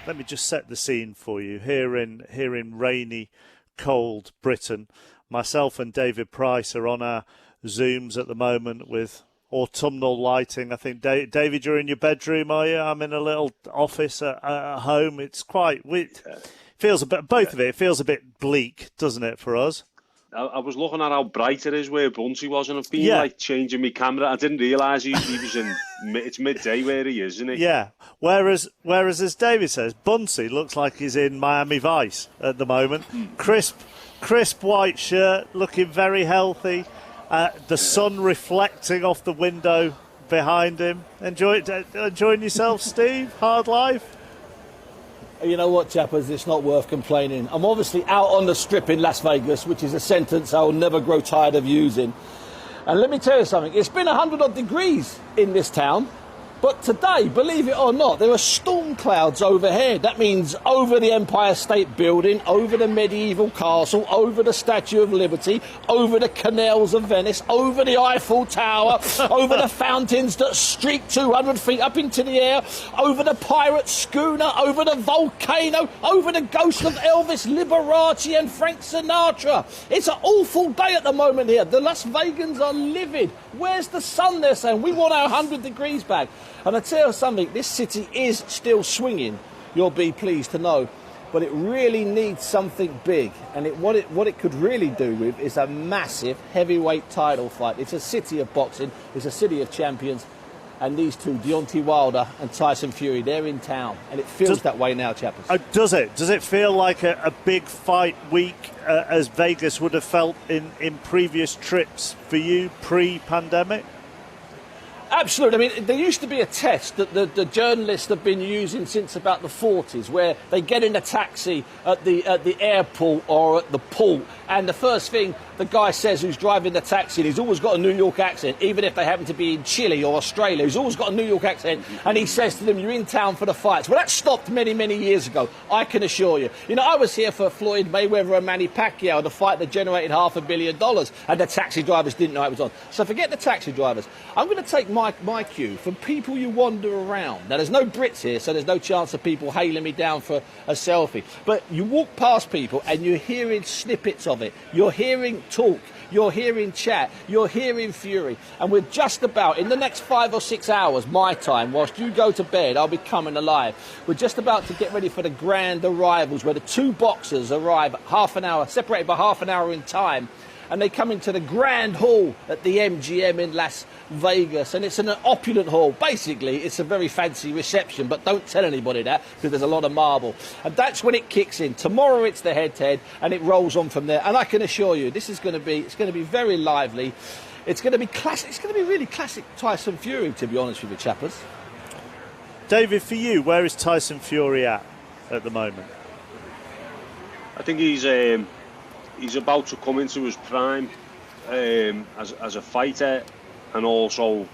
let me just set the scene for you. Here in rainy, cold Britain, myself and David Price are on our Zooms at the moment with autumnal lighting. I think, David, you're in your bedroom, are you? I'm in a little office at home. It's quite... feels a bit, both of it feels a bit bleak, doesn't it, for us? I was looking at how bright it is where Bunsey was, and I've been like changing my camera. I didn't realise he was in. It's midday where he is, isn't he? Yeah. Whereas as David says, Bunsey looks like he's in Miami Vice at the moment. Crisp white shirt, looking very healthy. The sun reflecting off the window behind him. Enjoying yourself, Steve? Hard life? You know what, chappers, it's not worth complaining. I'm obviously out on the strip in Las Vegas, which is a sentence I'll never grow tired of using. And let me tell you something, it's been 100-odd degrees in this town. But today, believe it or not, there are storm clouds overhead. That means over the Empire State Building, over the medieval castle, over the Statue of Liberty, over the canals of Venice, over the Eiffel Tower, over the fountains that streak 200 feet up into the air, over the pirate schooner, over the volcano, over the ghost of Elvis Liberace and Frank Sinatra. It's an awful day at the moment here. The Las Vegans are livid. Where's the sun, they're saying? We want our 100 degrees back. And I tell you something, this city is still swinging, you'll be pleased to know, but it really needs something big. And what it could really do with is a massive heavyweight title fight. It's a city of boxing, it's a city of champions, and these two, Deontay Wilder and Tyson Fury, they're in town, and it feels that way now, chappers. Does it? Does it feel like a big fight week, as Vegas would have felt in previous trips for you pre-pandemic? Absolutely. I mean, there used to be a test that the journalists have been using since about the 40s, where they get in a taxi at the airport or at the port, and the first thing the guy says who's driving the taxi, and he's always got a New York accent, even if they happen to be in Chile or Australia, he's always got a New York accent, and he says to them, you're in town for the fights. Well, that stopped many, many years ago, I can assure you. You know, I was here for Floyd Mayweather and Manny Pacquiao, the fight that generated $500 million, and the taxi drivers didn't know it was on. So forget the taxi drivers. I'm going to take my cue from people you wander around. Now, there's no Brits here, so there's no chance of people hailing me down for a selfie. But you walk past people and you're hearing snippets of it. You're hearing talk. You're hearing chat. You're hearing fury. And we're just about, in the next 5 or 6 hours, my time, whilst you go to bed, I'll be coming alive. We're just about to get ready for the grand arrivals, where the two boxers arrive half an hour, separated by half an hour in time. And they come into the grand hall at the MGM in Las Vegas, and it's an opulent hall. Basically, it's a very fancy reception, but don't tell anybody that, because there's a lot of marble. And that's when it kicks in. Tomorrow it's the head-to-head, and it rolls on from there. And I can assure you, this is going to be very lively. It's going to be classic. It's going to be really classic Tyson Fury, to be honest with you, chappers. David, for you, where is Tyson Fury at the moment? I think he's about to come into his prime as a fighter, and also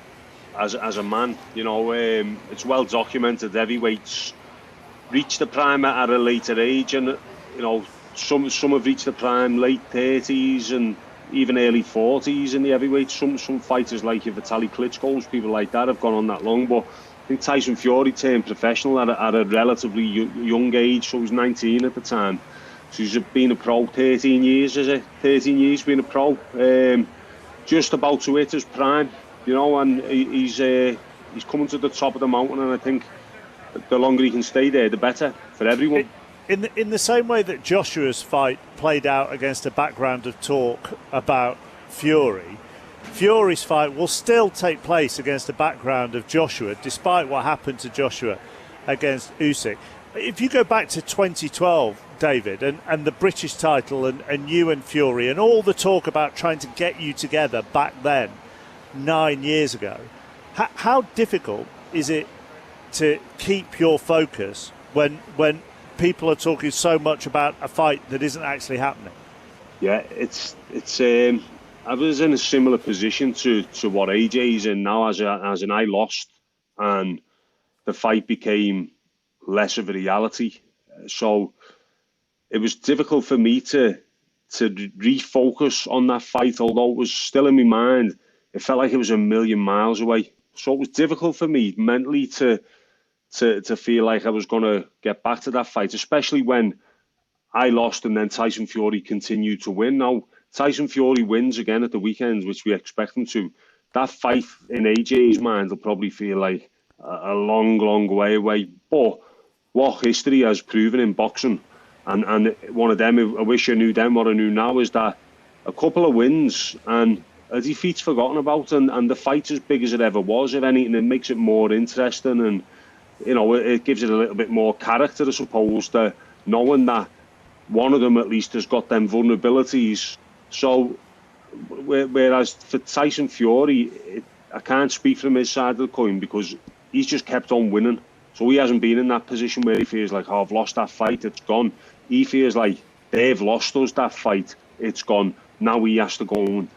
as a man. You know, it's well documented heavyweights reach the prime at a later age, and you know, some have reached the prime late 30s and even early 40s in the heavyweights. Some fighters like Vitaly Klitschko's, people like that, have gone on that long. But I think Tyson Fury turned professional at a relatively young age, so he was 19 at the time. So he's been a pro 13 years, is it? 13 years being a pro. Just about to hit his prime, you know, and he's coming to the top of the mountain, and I think the longer he can stay there, the better for everyone. In the same way that Joshua's fight played out against a background of talk about Fury's fight will still take place against a background of Joshua, despite what happened to Joshua against Usyk. If you go back to 2012, David, and the British title and you and Fury and all the talk about trying to get you together back then, 9 years ago, how difficult is it to keep your focus when people are talking so much about a fight that isn't actually happening? Yeah, it's I was in a similar position to what AJ's in now, as in I lost, and the fight became less of a reality. So it was difficult for me to refocus on that fight, although it was still in my mind. It felt like it was a million miles away. So it was difficult for me mentally to to feel like I was going to get back to that fight, especially when I lost and then Tyson Fury continued to win. Now, Tyson Fury wins again at the weekend, which we expect him to. That fight in AJ's mind will probably feel like a long, long way away. But what history has proven in boxing, and one of them, I wish I knew then what I knew now, is that a couple of wins and a defeat's forgotten about, and the fight's as big as it ever was. If anything, it makes it more interesting, and it gives it a little bit more character, I suppose, to knowing that one of them at least has got them vulnerabilities. So, whereas for Tyson Fury, I can't speak from his side of the coin because he's just kept on winning. So he hasn't been in that position where he feels like, oh, I've lost that fight, it's gone. He feels like they've lost us that fight, it's gone. Now he has to go and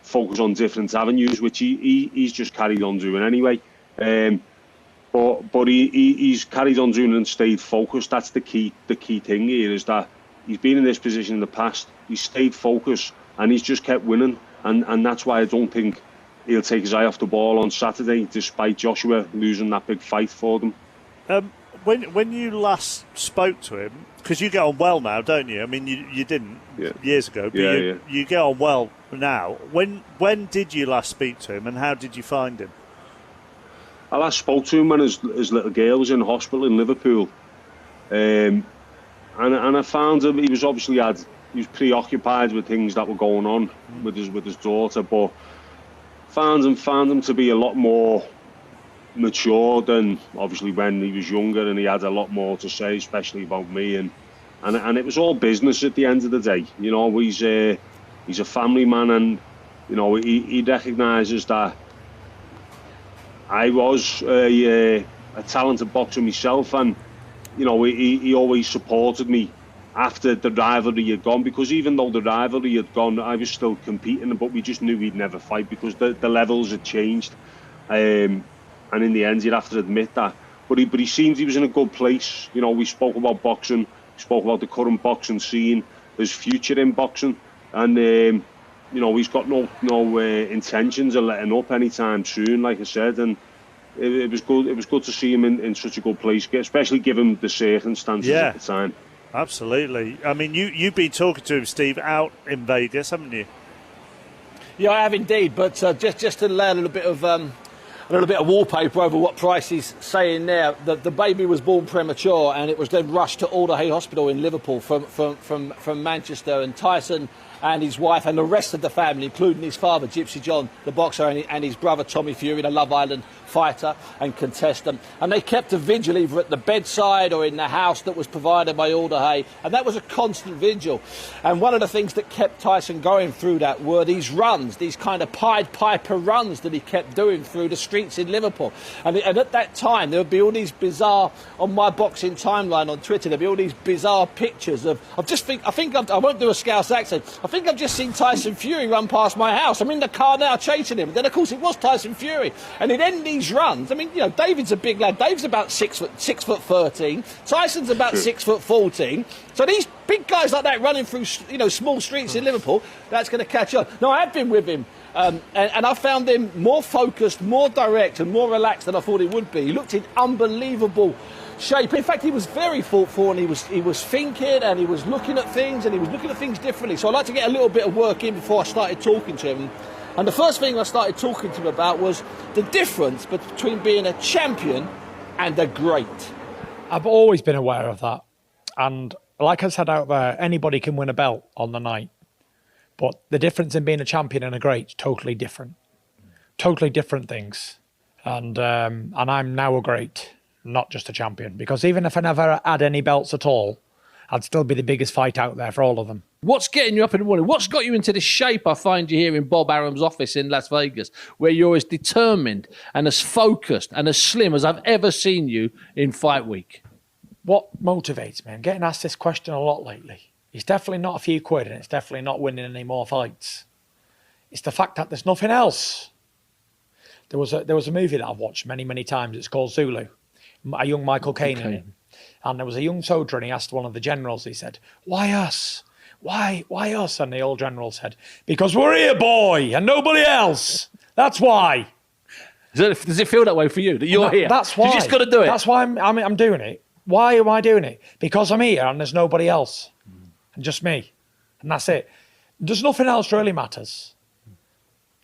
focus on different avenues, which he's just carried on doing anyway. But he's carried on doing and stayed focused. That's the key thing here, is that he's been in this position in the past. He's stayed focused and he's just kept winning. And that's why I don't think he'll take his eye off the ball on Saturday, despite Joshua losing that big fight for them. When you last spoke to him, because you get on well now, don't you? I mean, you didn't years ago, but you get on well now. When did you last speak to him, and how did you find him? I last spoke to him when his little girl was in hospital in Liverpool, and I found him. He was obviously he was preoccupied with things that were going on with his daughter, but found him to be a lot more mature than obviously when he was younger, and he had a lot more to say, especially about me, and it was all business at the end of the day. He's a family man, and he recognises that I was a talented boxer myself, and he always supported me after the rivalry had gone, because even though the rivalry had gone, I was still competing, but we just knew we'd never fight because the levels had changed. And in the end, you'd have to admit that. But he seemed he was in a good place. We spoke about boxing, we spoke about the current boxing scene, his future in boxing, and he's got no intentions of letting up anytime soon, like I said. And it was good. It was good to see him in such a good place, especially given the circumstances at the time. Absolutely. I mean, you've been talking to him, Steve, out in Vegas, haven't you? Yeah, I have indeed. But just to lay a little bit of wallpaper over what Price is saying there. The baby was born premature, and it was then rushed to Alder Hey Hospital in Liverpool from Manchester. And Tyson and his wife and the rest of the family, including his father, Gypsy John, the boxer, and his brother, Tommy Fury, the Love Island fighter and contestant. And they kept a vigil either at the bedside or in the house that was provided by Alder Hey. And that was a constant vigil. And one of the things that kept Tyson going through that were these runs, these kind of Pied Piper runs that he kept doing through the streets in Liverpool. And at that time, there would be all these bizarre, on my boxing timeline on Twitter, there'd be all these bizarre pictures of I won't do a Scouse accent, I think I've just seen Tyson Fury run past my house. I'm in the car now chasing him. Then, of course, it was Tyson Fury. And he'd end these runs. I mean, David's a big lad. Dave's about 6 foot 13. Tyson's about 6 foot 14. So these big guys like that running through, small streets in Liverpool, that's going to catch on. No, I have been with him. And I found him more focused, more direct and more relaxed than I thought he would be. He looked in unbelievable shape. In fact, he was very thoughtful, and he was thinking, and he was looking at things, and he was looking at things differently. So I'd like to get a little bit of work in before I started talking to him. And the first thing I started talking to him about was the difference between being a champion and a great. I've always been aware of that. And like I said out there, anybody can win a belt on the night. But the difference in being a champion and a great is totally different. Totally different things. And I'm now a great, not just a champion. Because even if I never had any belts at all, I'd still be the biggest fight out there for all of them. What's getting you up in the morning? What's got you into this shape I find you here in Bob Arum's office in Las Vegas, where you're as determined and as focused and as slim as I've ever seen you in fight week? What motivates me? I'm getting asked this question a lot lately. It's definitely not a few quid, and it's definitely not winning any more fights. It's the fact that there's nothing else. There was a movie that I've watched many, many times. It's called Zulu. A young Michael Caine in it. And there was a young soldier, and he asked one of the generals, he said, "Why us? Why us?" And the old general said, "Because we're here, boy, and nobody else. That's why." Does it feel that way for you, that you're here? That's why. You just got to do it. That's why I'm doing it. Why am I doing it? Because I'm here and there's nobody else. And just me. And that's it. There's nothing else really matters.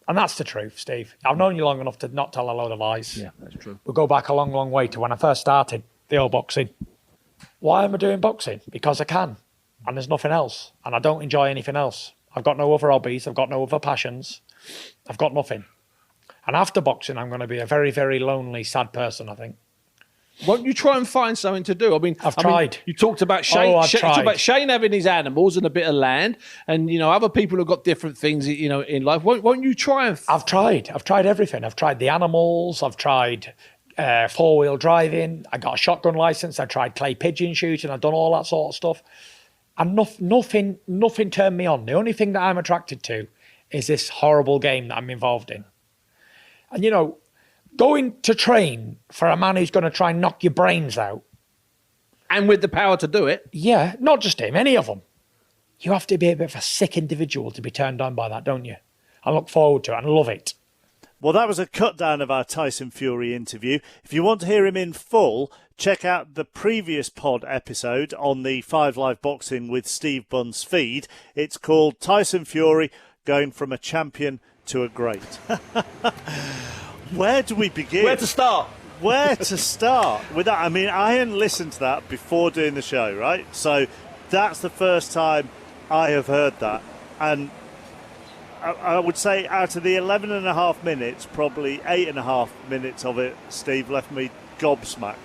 And that's the truth, Steve. I've known you long enough to not tell a load of lies. Yeah, that's true. We'll go back a long, long way to when I first started the old boxing. Why am I doing boxing? Because I can. And there's nothing else. And I don't enjoy anything else. I've got no other hobbies. I've got no other passions. I've got nothing. And after boxing, I'm going to be a very, very lonely, sad person, I think. Won't you try and find something to do? I've tried. You talked about Shane. I've tried. You talked about Shane having his animals and a bit of land, and other people have got different things, in life. Won't you try and? I've tried. I've tried everything. I've tried the animals. I've tried 4-wheel driving. I got a shotgun license. I tried clay pigeon shooting. I've done all that sort of stuff, and nothing turned me on. The only thing that I'm attracted to is this horrible game that I'm involved in, and going to train for a man who's going to try and knock your brains out. And with the power to do it. Yeah, not just him, any of them. You have to be a bit of a sick individual to be turned on by that, don't you? I look forward to it and love it. Well, that was a cut down of our Tyson Fury interview. If you want to hear him in full, check out the previous pod episode on the 5 Live Boxing with Steve Bunn's feed. It's called Tyson Fury, Going from a Champion to a Great. Where do we begin? Where to start? Where to start with that? I mean, I hadn't listened to that before doing the show, right? So that's the first time I have heard that. And I would say out of the 11 and a half minutes, probably 8.5 minutes of it, Steve, left me gobsmacked.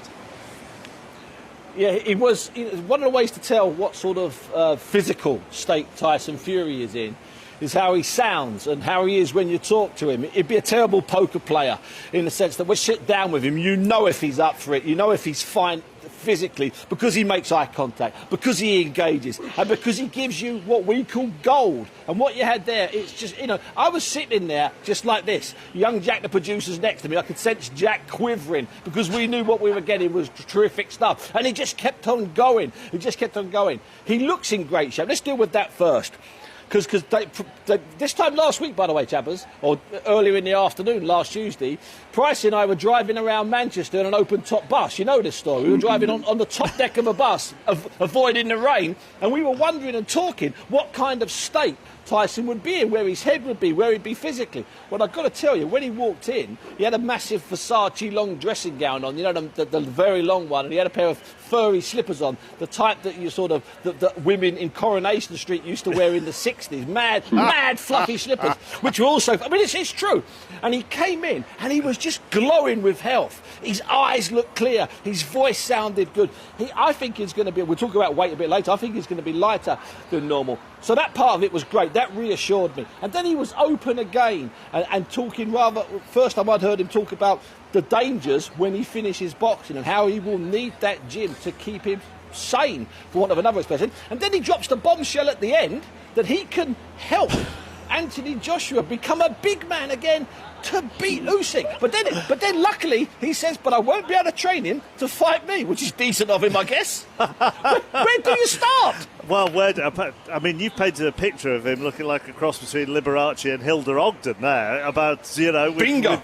Yeah, it was one of the ways to tell what sort of physical state Tyson Fury is in is how he sounds and how he is when you talk to him. He'd be a terrible poker player in the sense that when you sit down with him, you know if he's up for it, you know if he's fine physically, because he makes eye contact, because he engages, and because he gives you what we call gold. And what you had there, it's just, I was sitting there just like this. Young Jack, the producer's next to me. I could sense Jack quivering because we knew what we were getting was terrific stuff. And he just kept on going. He looks in great shape. Let's deal with that first. Because this time last week, by the way, chappers, or earlier in the afternoon, last Tuesday, Price and I were driving around Manchester in an open-top bus. You know this story. We were driving on the top deck of a bus, avoiding the rain, and we were wondering and talking what kind of state Tyson would be in, where his head would be, where he'd be physically. Well, I've got to tell you, when he walked in, he had a massive Versace long dressing gown on, the very long one, and he had a pair of furry slippers on, the type that you sort of, that women in Coronation Street used to wear in the 60s. Mad fluffy slippers, which were also, it's true. And he came in, and he was just glowing with health. His eyes looked clear, his voice sounded good. I think he's going to be, we'll talk about weight a bit later, I think he's going to be lighter than normal. So that part of it was great. That reassured me. And then he was open again and talking first time I'd heard him talk about the dangers when he finishes boxing and how he will need that gym to keep him sane, for want of another expression. And then he drops the bombshell at the end that he can help Anthony Joshua become a big man again to beat Usyk. But then luckily he says, but I won't be able to train him to fight me, which is decent of him, I guess. Where do you start? Well, you've painted a picture of him looking like a cross between Liberace and Hilda Ogden there about, Bingo.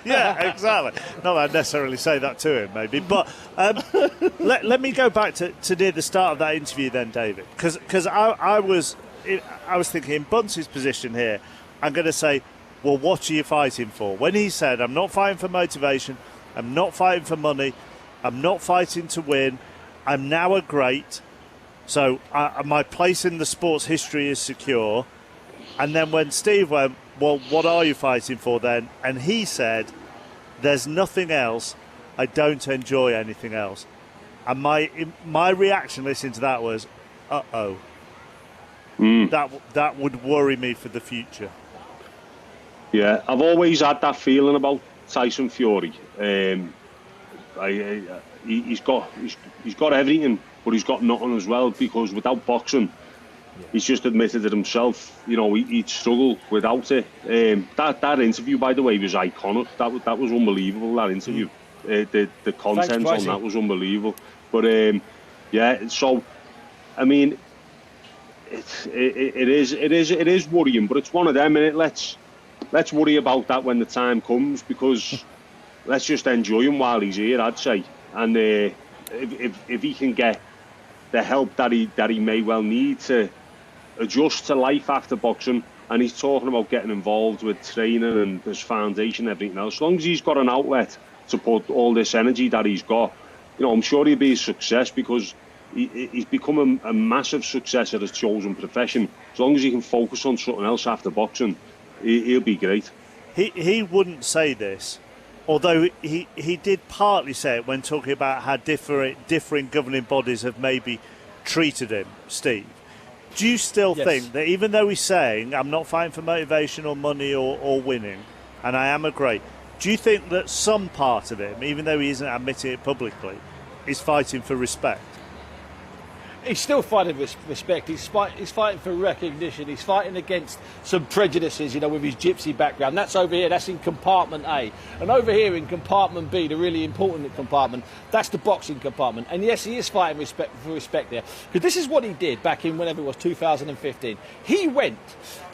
Yeah, exactly. Not that I'd necessarily say that to him, maybe. But let me go back to near the start of that interview then, David. Because I was thinking in Bunce's position here, I'm going to say, well, what are you fighting for? When he said, I'm not fighting for motivation, I'm not fighting for money, I'm not fighting to win, I'm now a great, so my place in the sports history is secure. And then when Steve went, well, what are you fighting for then? And he said, there's nothing else, I don't enjoy anything else. And my reaction listening to that was, uh-oh. That would worry me for the future. Yeah, I've always had that feeling about Tyson Fury. He's got everything, but he's got nothing as well, because without boxing, he's just admitted it himself. He'd struggle without it. That interview, by the way, was iconic. That was unbelievable. That interview, the content on that was unbelievable. But yeah, so I mean, it is worrying, but it's one of them, innit? Let's worry about that when the time comes, because let's just enjoy him while he's here, I'd say. And if he can get the help that he may well need to adjust to life after boxing, and he's talking about getting involved with training and his foundation and everything else, as long as he's got an outlet to put all this energy that he's got, I'm sure he'll be a success, because he's become a massive success at his chosen profession. As long as he can focus on something else after boxing, he'll be great. He wouldn't say this, although he did partly say it when talking about how differing governing bodies have maybe treated him, Steve. Do you still think that even though he's saying, I'm not fighting for motivation or money or winning, and I am a great, do you think that some part of him, even though he isn't admitting it publicly, is fighting for respect? He's still fighting for respect. He's fighting for recognition. He's fighting against some prejudices, with his gypsy background. That's over here. That's in compartment A. And over here in compartment B, the really important compartment, that's the boxing compartment. And yes, he is fighting for respect there. Because this is what he did back in whenever it was 2015. He went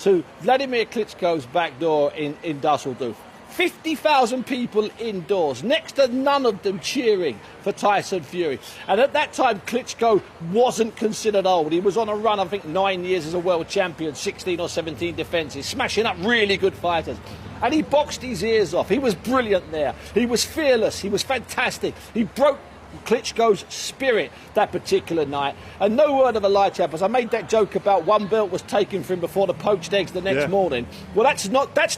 to Vladimir Klitschko's back door in Dusseldorf. 50,000 people indoors, next to none of them cheering for Tyson Fury. And at that time, Klitschko wasn't considered old. He was on a run, I think, 9 years as a world champion, 16 or 17 defences, smashing up really good fighters. And he boxed his ears off. He was brilliant there. He was fearless. He was fantastic. He broke Klitschko's spirit that particular night. And no word of a lie, chappers. I made that joke about one belt was taken from him before the poached eggs the next morning. Well, that's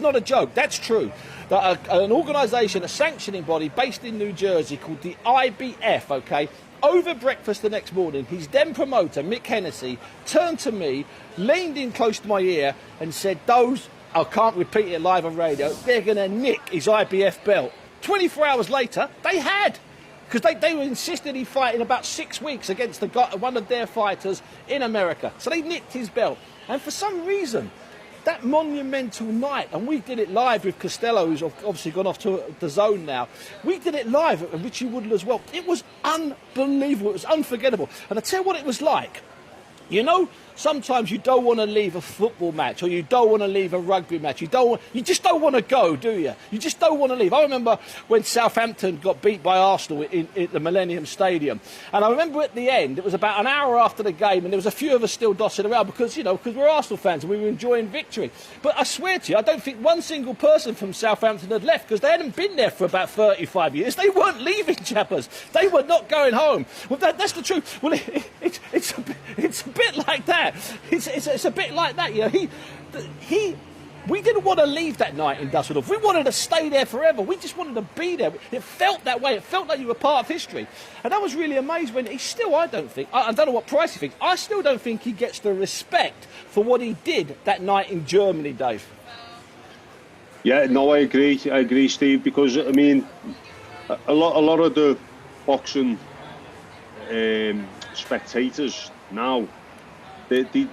not a joke. That's true. That an organisation, a sanctioning body based in New Jersey called the IBF, okay, over breakfast the next morning, his then promoter, Mick Hennessy, turned to me, leaned in close to my ear and said, I can't repeat it live on radio, they're going to nick his IBF belt. 24 hours later, they had. Because they were insisting he fight in about 6 weeks against one of their fighters in America. So they nicked his belt. And for some reason, that monumental night, and we did it live with Costello, who's obviously gone off to the zone now. We did it live at Richie Woodle as well. It was unbelievable. It was unforgettable. And I tell you what it was like. Sometimes you don't want to leave a football match, or you don't want to leave a rugby match. You just don't want to go, do you? You just don't want to leave. I remember when Southampton got beat by Arsenal in the Millennium Stadium, and I remember at the end, it was about an hour after the game, and there was a few of us still dossing around because we're Arsenal fans and we were enjoying victory. But I swear to you, I don't think one single person from Southampton had left, because they hadn't been there for about 35 years. They weren't leaving, chappers. They were not going home. Well, that's the truth. Well, it's a bit like that. It's a bit like that, we didn't want to leave that night in Dusseldorf. We wanted to stay there forever. We just wanted to be there. It felt that way. It felt like you were part of history. And I was really amazed when he still, I don't know what Pricey thinks, I still don't think he gets the respect for what he did that night in Germany, Dave. Yeah, no, I agree, Steve, because, I mean, a lot of the boxing spectators now, the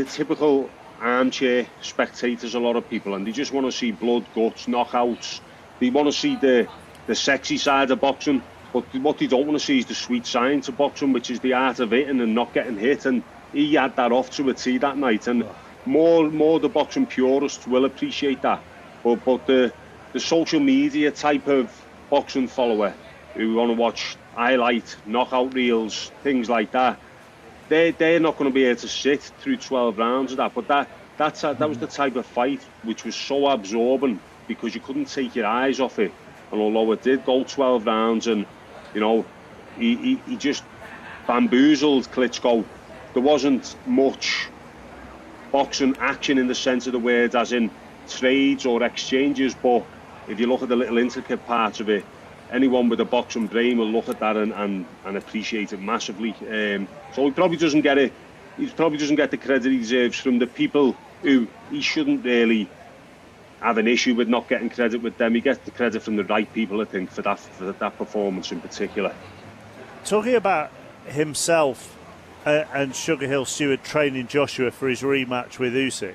typical armchair spectators, a lot of people, and they just want to see blood, guts, knockouts. They want to see the sexy side of boxing, but what they don't want to see is the sweet science of boxing, which is the art of hitting and not getting hit. And he had that off to a tee that night, and more the boxing purists will appreciate that. But the social media type of boxing follower who want to watch highlight, knockout reels, things like that, they're not going to be able to sit through 12 rounds of that. But that was the type of fight which was so absorbing, because you couldn't take your eyes off it. And although it did go 12 rounds, and he just bamboozled Klitschko, there wasn't much boxing action in the sense of the word, as in trades or exchanges. But if you look at the little intricate parts of it, anyone with a boxing brain will look at that and appreciate it massively. So he probably doesn't get it. He probably doesn't get the credit he deserves from the people who he shouldn't really have an issue with not getting credit with them. He gets the credit from the right people, I think, for that performance in particular. Talking about himself and Sugar Hill Stewart training Joshua for his rematch with Usyk,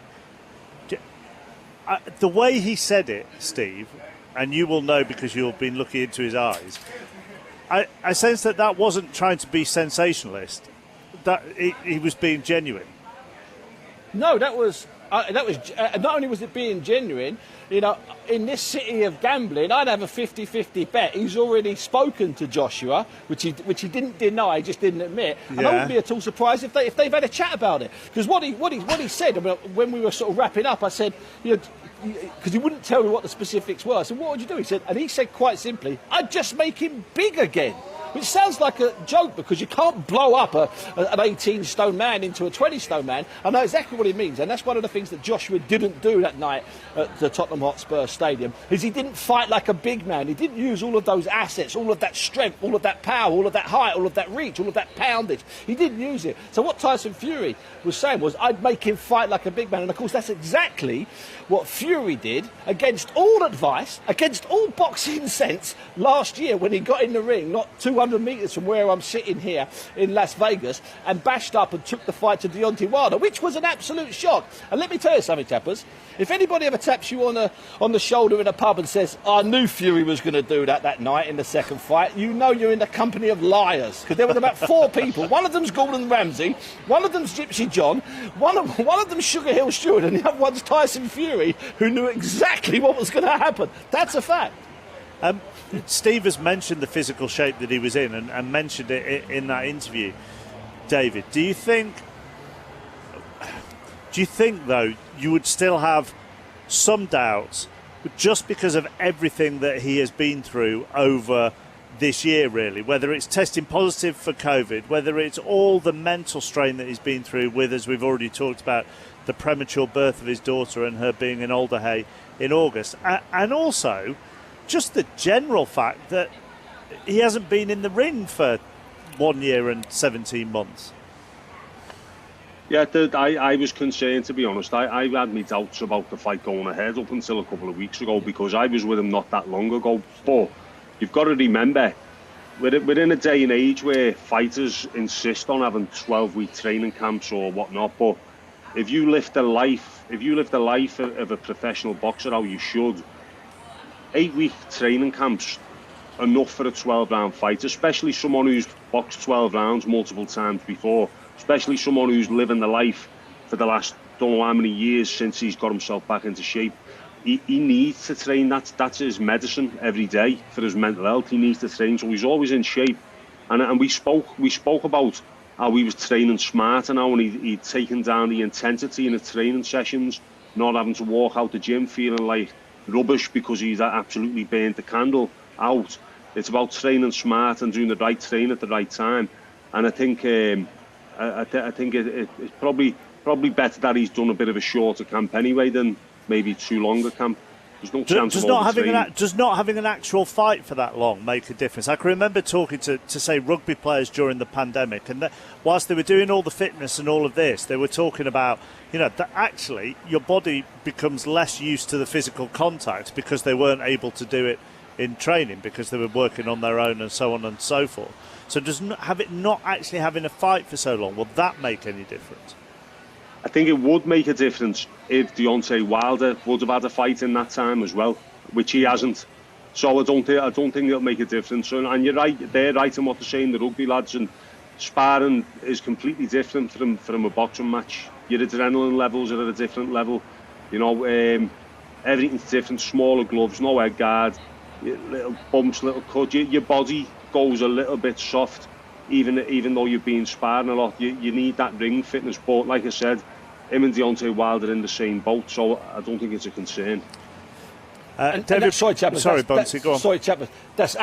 the way he said it, Steve, and you will know because you've been looking into his eyes, I sense that wasn't trying to be sensationalist, that he was being genuine. No, that was That was not only was it being genuine, you know, in this city of gambling, I'd have a 50-50 bet. He's already spoken to Joshua, which he didn't deny, just didn't admit. And I wouldn't be at all surprised if they've had a chat about it. Because what he said, I mean, when we were sort of wrapping up, I said, you know, because he wouldn't tell me what the specifics were. I said, what would you do? He said quite simply, I'd just make him big again. Which sounds like a joke because you can't blow up an 18-stone man into a 20-stone man. I know exactly what he means, and that's one of the things that Joshua didn't do that night at the Tottenham Hotspur Stadium, is he didn't fight like a big man. He didn't use all of those assets, all of that strength, all of that power, all of that height, all of that reach, all of that poundage. He didn't use it. So what Tyson Fury was saying was, I'd make him fight like a big man. And of course, that's exactly what Fury did against all advice, against all boxing sense last year when he got in the ring, not 200 metres from where I'm sitting here in Las Vegas, and bashed up and took the fight to Deontay Wilder, which was an absolute shock. And let me tell you something, Tappers, if anybody ever taps you on the shoulder in a pub and says, I knew Fury was going to do that night in the second fight, you know you're in the company of liars, because there was about 4 people. One of them's Gordon Ramsay, one of them's Gypsy John, one of them's Sugar Hill Stewart, and the other one's Tyson Fury, who knew exactly what was going to happen. That's a fact. Steve has mentioned the physical shape that he was in and mentioned it in that interview. David, do you think though you would still have some doubts just because of everything that he has been through over this year, really, whether it's testing positive for COVID, whether it's all the mental strain that he's been through with, as we've already talked about, the premature birth of his daughter and her being in Alderhay in August, and also just the general fact that he hasn't been in the ring for 1 year and 17 months. Yeah, I was concerned, to be honest. I had my doubts about the fight going ahead up until a couple of weeks ago, because I was with him not that long ago. But you've got to remember, we're in a day and age where fighters insist on having 12-week training camps or whatnot. But if you live the life of a professional boxer, how you should, 8-week training camps enough for a 12-round fight, especially someone who's boxed 12 rounds multiple times before, especially someone who's living the life for the last don't know how many years since he's got himself back into shape. He needs to train. That's his medicine every day for his mental health. He needs to train, so he's always in shape. And we spoke about how he was training smarter now, and he'd taken down the intensity in his training sessions, not having to walk out the gym feeling like rubbish because he's absolutely burnt the candle out. It's about training smart and doing the right training at the right time. And I think it's probably better that he's done a bit of a shorter camp anyway than maybe too long a camp. There's no chance does of not having an actual fight for that long make a difference? I can remember talking to say rugby players during the pandemic, and whilst they were doing all the fitness and all of this, they were talking about, you know, that actually your body becomes less used to the physical contact because they weren't able to do it in training because they were working on their own and so on and so forth. So does not actually having a fight for so long, will that make any difference? I think it would make a difference if Deontay Wilder would have had a fight in that time as well, which he hasn't. So I don't think it'll make a difference. And you're right, they're right in what they're saying, the rugby lads, and sparring is completely different from a boxing match. Your adrenaline levels are at a different level. You know, everything's different. Smaller gloves, no head guard, little bumps, little cuts. Your body goes a little bit soft, even though you've been sparring a lot. You need that ring fitness. But like I said, him and Deontay Wilder are in the same boat, so I don't think it's a concern. David, sorry, Chapman. Sorry, Bunsey, go on. Sorry, Chapman. That's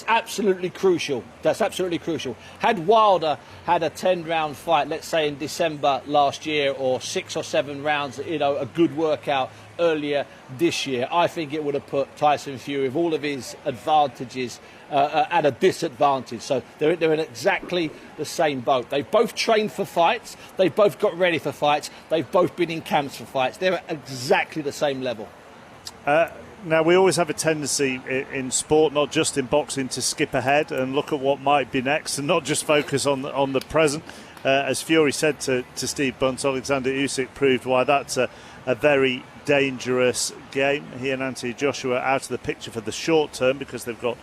absolutely crucial. That's absolutely crucial. Had Wilder had a 10-round fight, let's say in December last year, or 6 or 7 rounds, you know, a good workout earlier this year, I think it would have put Tyson Fury, with all of his advantages, at a disadvantage. So they're in exactly the same boat. They've both trained for fights. They've both got ready for fights. They've both been in camps for fights. They're at exactly the same level. Now, we always have a tendency in sport, not just in boxing, to skip ahead and look at what might be next and not just focus on the present. As Fury said to Steve Bunce, Alexander Usyk proved why that's a very dangerous game. He and Anthony Joshua out of the picture for the short term because they've got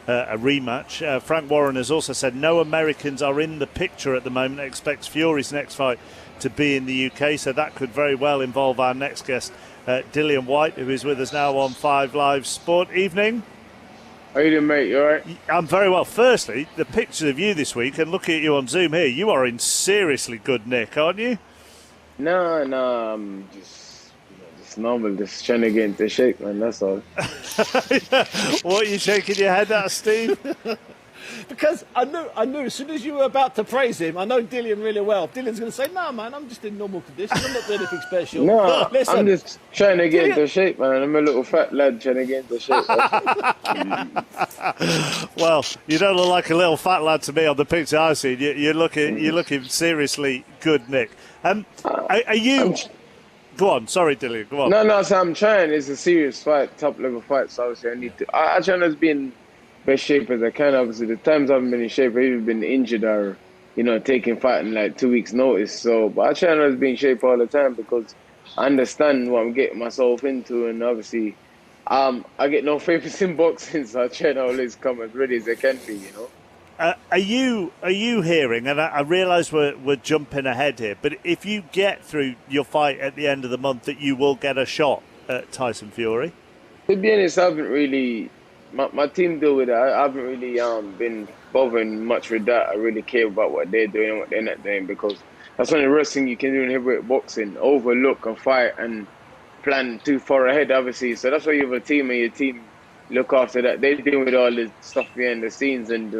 a rematch. Frank Warren has also said no Americans are in the picture at the moment. Expects Fury's next fight to be in the UK, so that could very well involve our next guest, Dillian Whyte, who is with us now on 5 Live Sport. Evening. How you doing, mate? You all right? I'm very well. Firstly, the pictures of you this week, and looking at you on Zoom here, you are in seriously good nick, aren't you? No, I'm just normal, just trying to get into shape, man, that's all. What are you shaking your head at, Steve? Because I knew as soon as you were about to praise him, I know Dillian really well. Dillian's going to say, "No, man, I'm just in normal conditions. I'm not doing anything special." No, Listen, I'm just trying to get Dillian- into shape, man. I'm a little fat lad trying to get into shape. Well, you don't look like a little fat lad to me on the picture I've seen. You're looking seriously good, Nick. Are you? Go on, sorry, Dillian. Go on. No, so I'm trying. It's a serious fight, top level fight. So obviously I need to. I try to be in best shape as I can. Obviously, the times I haven't been in shape, I've either been injured or, taking fighting like 2 weeks' notice. So, but I try not to be in shape all the time because I understand what I'm getting myself into, and obviously, I get no favors in boxing, so I try to always come as ready as I can be. Are you hearing? And I realise we're jumping ahead here, but if you get through your fight at the end of the month, that you will get a shot at Tyson Fury. To be honest, I haven't really. My team deal with it. I haven't really been bothering much with that. I really care about what they're doing and what they're not doing, because that's one of the worst things you can do in heavyweight boxing: overlook a fight and plan too far ahead, obviously. So that's why you have a team, and your team look after that. They're dealing with all the stuff behind the scenes, and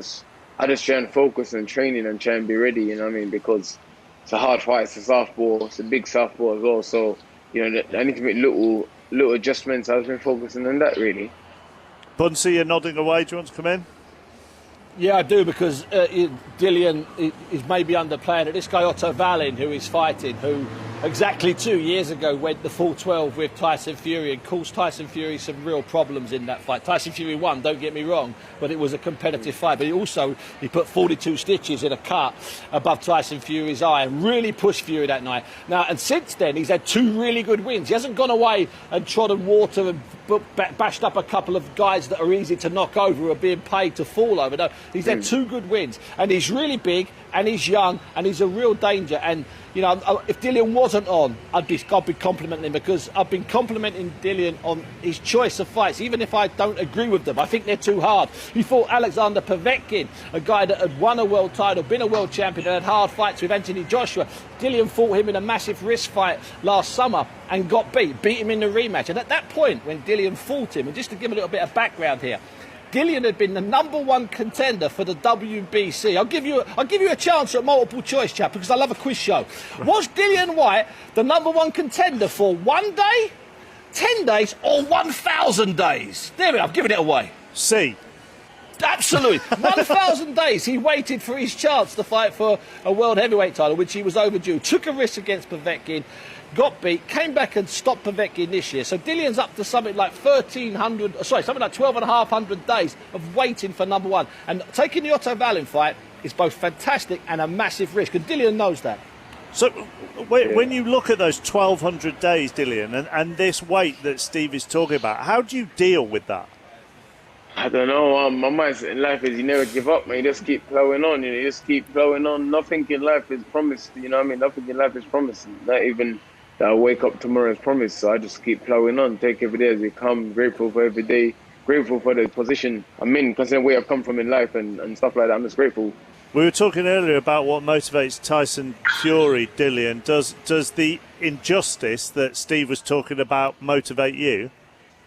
I just try and focus on training and try and be ready, you know what I mean? Because it's a hard fight, it's a softball, it's a big softball as well. So, I need to make little adjustments. I've been focusing on that, really. Bunsey, you're nodding away. Do you want to come in? Yeah, I do, because Dillian is maybe underplaying it. This guy Otto Wallin, who is fighting, who exactly 2 years ago went the full 12 with Tyson Fury and caused Tyson Fury some real problems in that fight. Tyson Fury won, don't get me wrong, but it was a competitive fight. But he put 42 stitches in a cut above Tyson Fury's eye and really pushed Fury that night. Now, and since then, he's had 2 really good wins. He hasn't gone away and trodden water and bashed up a couple of guys that are easy to knock over, who are being paid to fall over. No, he's had 2 good wins, and he's really big, and he's young, and he's a real danger. And if Dillian wasn't on, I'd be complimenting him, because I've been complimenting Dillian on his choice of fights, even if I don't agree with them. I think they're too hard. He fought Alexander Povetkin, a guy that had won a world title, been a world champion, and had hard fights with Anthony Joshua. Dillian fought him in a massive wrist fight last summer and got beat him in the rematch. And at that point, when Dillian fought him, and just to give a little bit of background here, Dillian had been the #1 contender for the WBC. I'll give you a chance at multiple choice, chap, because I love a quiz show. Was Dillian Whyte the #1 contender for 1 day, 10 days, or 1,000 days? There we are, I've given it away. C. Absolutely. 1,000 days he waited for his chance to fight for a world heavyweight title, which he was overdue. Took a risk against Povetkin, got beat, came back and stopped Povetkin this year. So Dillian's up to something like 12,500 days of waiting for #1. And taking the Otto Wallin fight is both fantastic and a massive risk, and Dillian knows that. So when you look at those 1,200 days, Dillian, and this wait that Steve is talking about, how do you deal with that? I don't know. My mindset in life is you never give up, man. You just keep plowing on. You just keep plowing on. Nothing in life is promised. You know what I mean? Nothing in life is promised. Not even that I'll wake up tomorrow is promised. So I just keep plowing on. Take every day as it comes. Grateful for every day. Grateful for the position I'm in, considering where I've come from in life and stuff like that. I'm just grateful. We were talking earlier about what motivates Tyson Fury, Dillian. Does the injustice that Steve was talking about motivate you?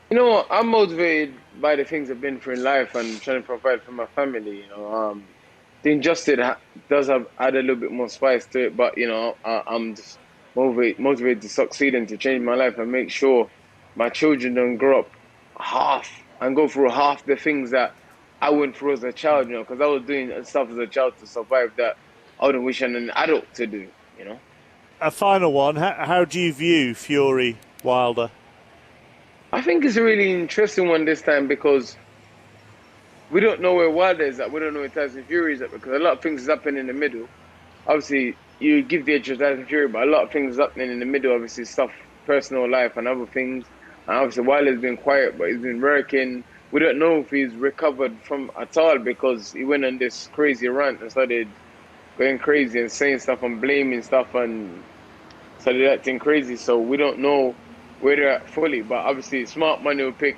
You know, I'm motivated by the things I've been through in life and trying to provide for my family. The injustice does add a little bit more spice to it, but I'm just motivated to succeed and to change my life and make sure my children don't grow up go through half the things that I went through as a child. Because I was doing stuff as a child to survive that I wouldn't wish on an adult to do. A final one. How do you view Fury Wilder? I think it's a really interesting one this time, because we don't know where Wilder is at. We don't know where Tyson Fury is at, because a lot of things is happening in the middle. Obviously, you give the edge to Tyson Fury, but a lot of things is happening in the middle. Obviously, stuff, personal life and other things. And obviously, Wilder's been quiet, but he's been working, we don't know if he's recovered from at all because he went on this crazy rant and started going crazy and saying stuff and blaming stuff and started acting crazy. So we don't know where they're at fully. But obviously, smart money will pick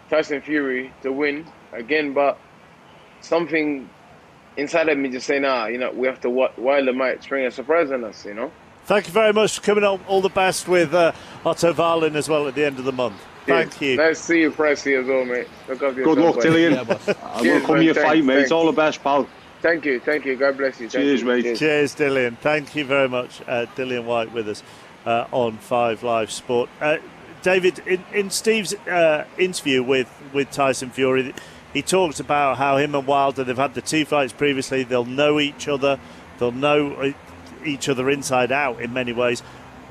Tyson Fury to win again. But something inside of me just saying, we have to. Wilder might spring a surprise on us, Thank you very much for coming on. All the best with Otto Wallin as well at the end of the month. Thank you. Nice to see you, Pricey, as well, mate. Look after Good yourself, luck, buddy. Dillian. I'm going to come your fight, mate. Thanks. All the best, pal. Thank you. God bless you. Cheers, mate. Cheers, Dillian. Thank you very much. Dillian White with us on 5 Live Sport. David, in Steve's interview with Tyson Fury, he talked about how him and Wilder, they've had the 2 fights previously, they'll know each other, they'll know each other inside out in many ways.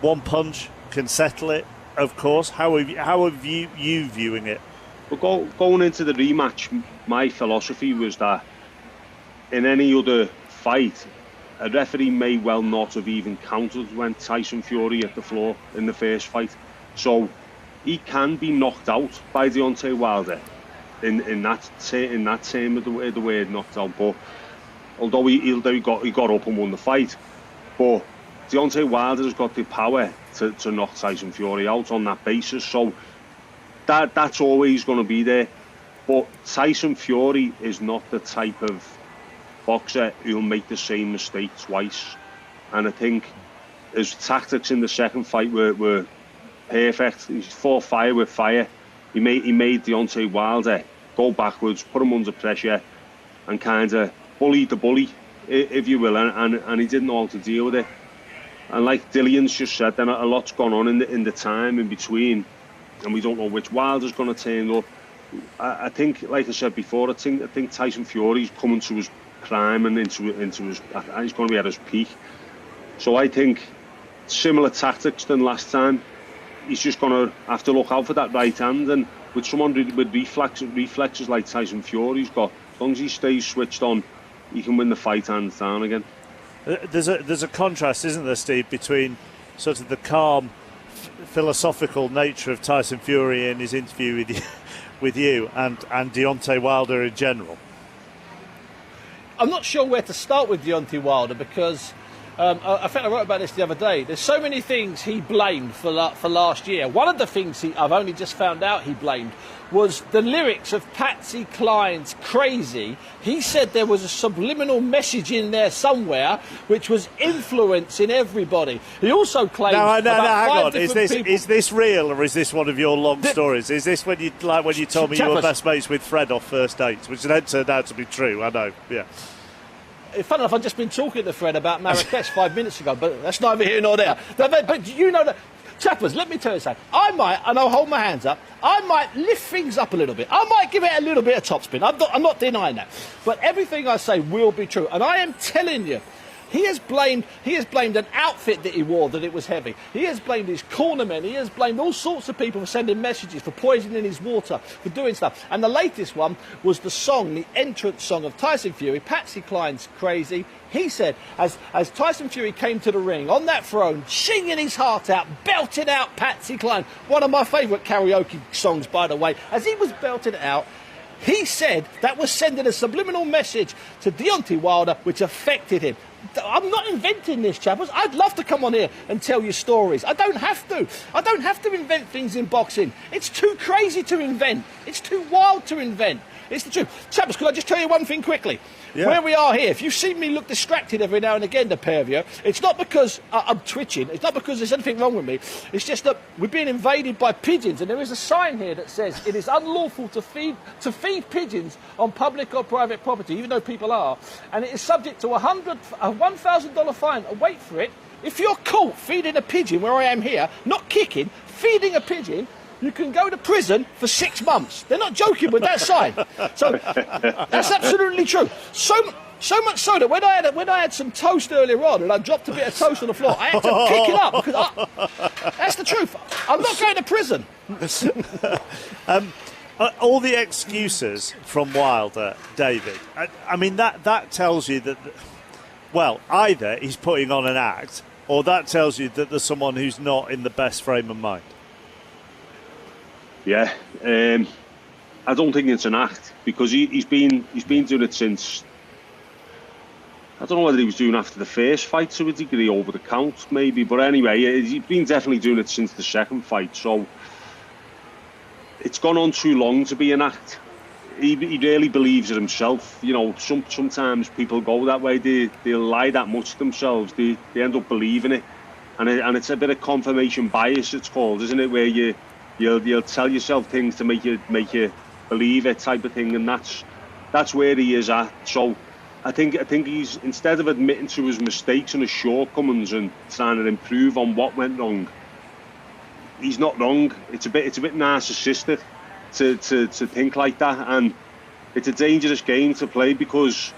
One punch can settle it, of course. How are you viewing it? Well, going into the rematch, my philosophy was that in any other fight, a referee may well not have even counted when Tyson Fury hit the floor in the first fight. So he can be knocked out by Deontay Wilder in that term of the word knocked out. But although he got up and won the fight, but Deontay Wilder's got the power to knock Tyson Fury out on that basis. So that's always going to be there. But Tyson Fury is not the type of boxer who'll make the same mistake twice. And I think his tactics in the second fight were perfect. He fought fire with fire. He made Deontay Wilder go backwards, put him under pressure, and kind of bullied the bully, if you will, and he didn't know how to deal with it. And like Dillian's just said, then a lot's gone on in the time in between, and we don't know which Wilder's going to turn up. I think, like I said before, I think Tyson Fury's coming to his prime and into his, he's going to be at his peak. So I think similar tactics than last time. He's just going to have to look out for that right hand, and with someone with reflexes like Tyson Fury's got, as long as he stays switched on, he can win the fight hands down again. There's a contrast, isn't there, Steve, between sort of the calm, philosophical nature of Tyson Fury in his interview with you and Deontay Wilder in general? I'm not sure where to start with Deontay Wilder because I think I wrote about this the other day. There's so many things he blamed for last year. One of the things I've only just found out he blamed was the lyrics of Patsy Cline's Crazy. He said there was a subliminal message in there somewhere which was influencing everybody. He also claimed hang on. people... Is this real or is this one of your long stories? Is this when you told me you were best mates with Fred off First Dates, which then turned out to be true? I know, yeah. Funny enough, I've just been talking to Fred about Marrakesh 5 minutes ago, but that's neither here nor there. But you know that, chappers, let me tell you something. I might, and I'll hold my hands up, I might lift things up a little bit. I might give it a little bit of topspin. I'm not denying that. But everything I say will be true. And I am telling you, he has blamed an outfit that he wore that it was heavy. He has blamed his cornermen. He has blamed all sorts of people for sending messages, for poisoning his water, for doing stuff. And the latest one was the entrance song of Tyson Fury, Patsy Cline's Crazy. He said, as Tyson Fury came to the ring on that throne, singing his heart out, belting out Patsy Cline, one of my favourite karaoke songs, by the way, as he was belting it out, he said that was sending a subliminal message to Deontay Wilder, which affected him. I'm not inventing this, chappers. I'd love to come on here and tell you stories. I don't have to. I don't have to invent things in boxing. It's too crazy to invent. It's too wild to invent. It's the truth. Chappers, could I just tell you one thing quickly? Yeah. Where we are here, if you see me look distracted every now and again, the pair of you, it's not because I'm twitching. It's not because there's anything wrong with me. It's just that we're being invaded by pigeons, and there is a sign here that says it is unlawful to feed pigeons on public or private property, even though people are, and it is subject to a $1,000 fine. Wait for it. If you're caught feeding a pigeon where I am here, not kicking, feeding a pigeon, you can go to prison for 6 months. They're not joking with that sign. So that's absolutely true. So much so that when I had some toast earlier on and I dropped a bit of toast on the floor, I had to pick it up because that's the truth. I'm not going to prison. All the excuses from Wilder, David. I mean that tells you that, well, either he's putting on an act, or that tells you that there's someone who's not in the best frame of mind. Yeah, I don't think it's an act, because he's been doing it since. I don't know whether he was doing after the first fight to a degree, over the count maybe, but anyway, he's been definitely doing it since the second fight. So it's gone on too long to be an act. He really believes it himself. You know, sometimes people go that way. They'll lie that much to themselves. They end up believing it, and it's a bit of confirmation bias. It's called, isn't it? Where you'll tell yourself things to make you believe it, type of thing, and that's where he is at. So I think he's, instead of admitting to his mistakes and his shortcomings and trying to improve on what went wrong, he's not wrong. It's a bit narcissistic to think like that, and it's a dangerous game to play, because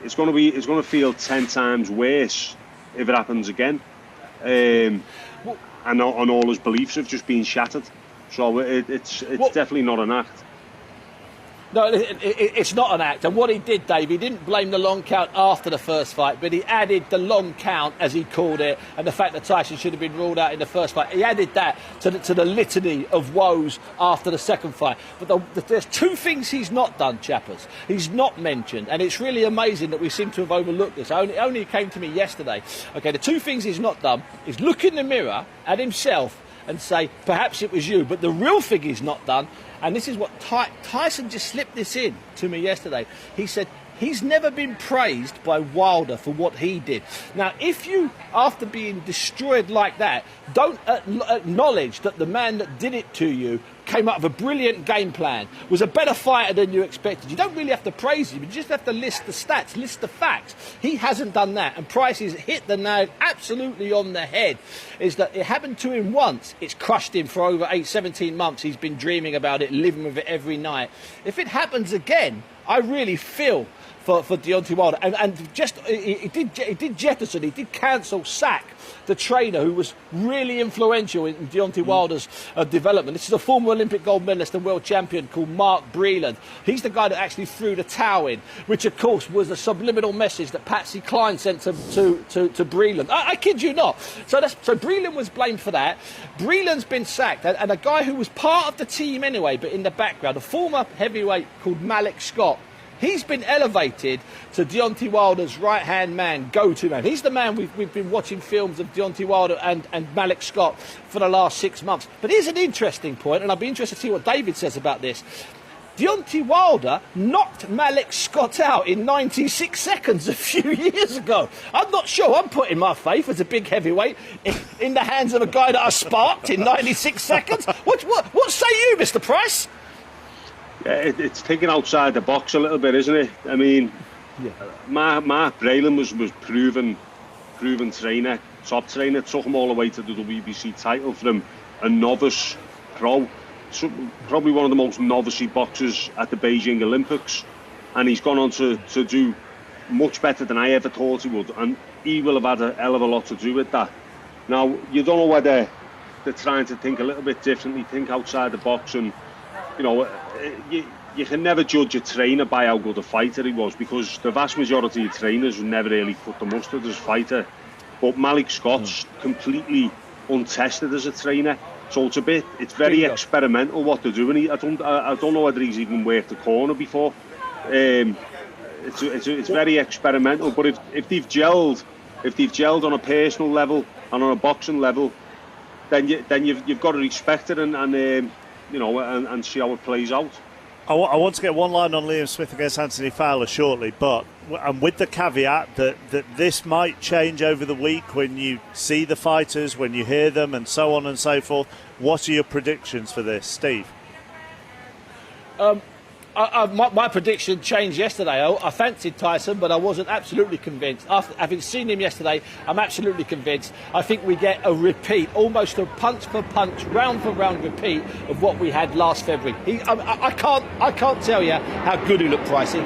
it's going to feel 10 times worse if it happens again, and all his beliefs have just been shattered. So it's definitely not an act. No, it's not an act. And what he did, Dave, he didn't blame the long count after the first fight, but he added the long count, as he called it, and the fact that Tyson should have been ruled out in the first fight. He added that to the litany of woes after the second fight. But there's two things he's not done, chappers. He's not mentioned, and it's really amazing that we seem to have overlooked this. It only came to me yesterday. Okay, the two things he's not done is look in the mirror at himself and say, perhaps it was you. But the real thing he's not done, and this is what Tyson just slipped this in to me yesterday. He said he's never been praised by Wilder for what he did. Now, if you, after being destroyed like that, don't acknowledge that the man that did it to you came up with a brilliant game plan, was a better fighter than you expected, you don't really have to praise him. You just have to list the stats, list the facts. He hasn't done that, and Price has hit the nail absolutely on the head. Is that it happened to him once, it's crushed him for over 17 months. He's been dreaming about it, living with it every night. If it happens again, I really feel for Deontay Wilder, and just he did jettison, he did sack the trainer who was really influential in Deontay Wilder's development. This is a former Olympic gold medalist and world champion called Mark Breland. He's the guy that actually threw the towel in, which of course was a subliminal message that Patsy Cline sent to Breland. I kid you not. So Breland was blamed for that. Breland's been sacked, and a guy who was part of the team anyway, but in the background, a former heavyweight called Malik Scott. He's been elevated to Deontay Wilder's right-hand man, go-to man. He's the man we've been watching films of Deontay Wilder and Malik Scott for the last 6 months. But here's an interesting point, and I'll be interested to see what David says about this. Deontay Wilder knocked Malik Scott out in 96 seconds a few years ago. I'm not sure I'm putting my faith as a big heavyweight in the hands of a guy that I sparked in 96 seconds. What say you, Mr. Price? Yeah, it's thinking outside the box a little bit, isn't it? I mean, Mark Breland was proven trainer, top trainer, took him all the way to the WBC title from a novice pro, probably one of the most novice boxers at the Beijing Olympics, and he's gone on to do much better than I ever thought he would, and he will have had a hell of a lot to do with that. Now, you don't know whether they're trying to think a little bit differently, think outside the box, and you know, you can never judge a trainer by how good a fighter he was, because the vast majority of trainers never really cut the mustard as a fighter. But Malik Scott's completely untested as a trainer, so it's very experimental what they're doing. I don't know whether he's even worked a corner before. It's very experimental. But if they've gelled on a personal level and on a boxing level, then you've got to respect it and see how it plays out. I want to get one line on Liam Smith against Anthony Fowler shortly, but and with the caveat that this might change over the week when you see the fighters, when you hear them, and so on and so forth. What are your predictions for this, Steve? My prediction changed yesterday. I fancied Tyson, but I wasn't absolutely convinced. After having seen him yesterday, I'm absolutely convinced. I think we get a repeat, almost a punch for punch, round for round repeat of what we had last February. I can't tell you how good he looked, Pricey.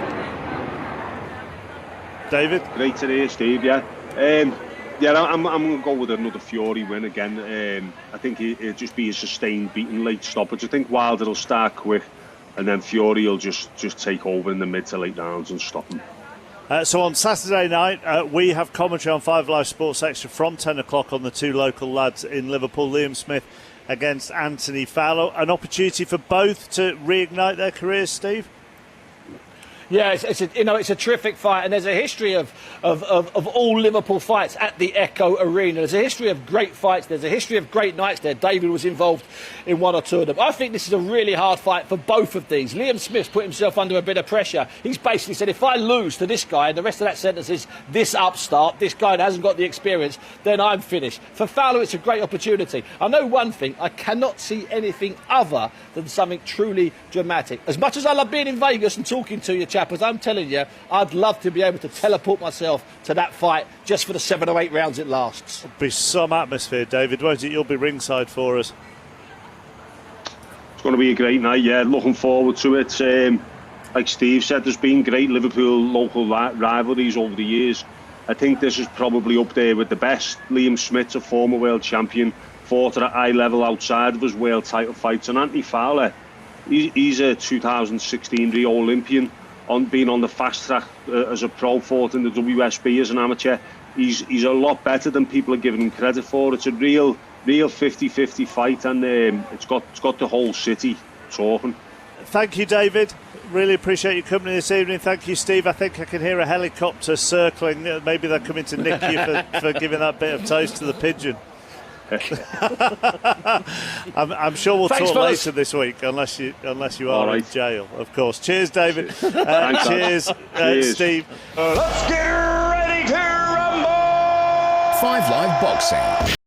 David? Great to hear, Steve, yeah. I'm going to go with another Fury win again. I think it'll just be a sustained beating late stoppage. I think Wilder will start quick, and then Fury will just take over in the mid to late rounds and stop him. So on Saturday night, we have commentary on 5 Live Sports Extra from 10 o'clock on the two local lads in Liverpool, Liam Smith against Anthony Fowler. An opportunity for both to reignite their careers, Steve? Yeah, it's a terrific fight, and there's a history of all Liverpool fights at the Echo Arena. There's a history of great fights. There's a history of great nights there. David was involved in one or two of them. I think this is a really hard fight for both of these. Liam Smith's put himself under a bit of pressure. He's basically said, if I lose to this guy, and the rest of that sentence is this upstart, this guy that hasn't got the experience, then I'm finished. For Fowler, it's a great opportunity. I know one thing, I cannot see anything other than something truly dramatic. As much as I love being in Vegas and talking to you, chappers, I'm telling you, I'd love to be able to teleport myself to that fight just for the 7 or 8 rounds it lasts. It'll be some atmosphere, David, won't it? You'll be ringside for us. It's going to be a great night, yeah. Looking forward to it. Like Steve said, there's been great Liverpool local rivalries over the years. I think this is probably up there with the best. Liam Smith's a former world champion, fought at a high level outside of his world title fights. And Anthony Fowler, he's a 2016 Rio Olympian, being on the fast track as a pro, fought in the WSB as an amateur. He's a lot better than people are giving him credit for. It's a real 50-50 fight, and it's got the whole city talking. Thank you, David. Really appreciate your company this evening. Thank you, Steve. I think I can hear a helicopter circling. Maybe they're coming to nick you for giving that bit of toast to the pigeon. I'm sure we'll Thanks, talk fellas. later this week, unless you are right. in jail, of course. Cheers, David. Thanks, cheers, Cheers. Steve. Let's get ready to rumble! 5 Live Boxing.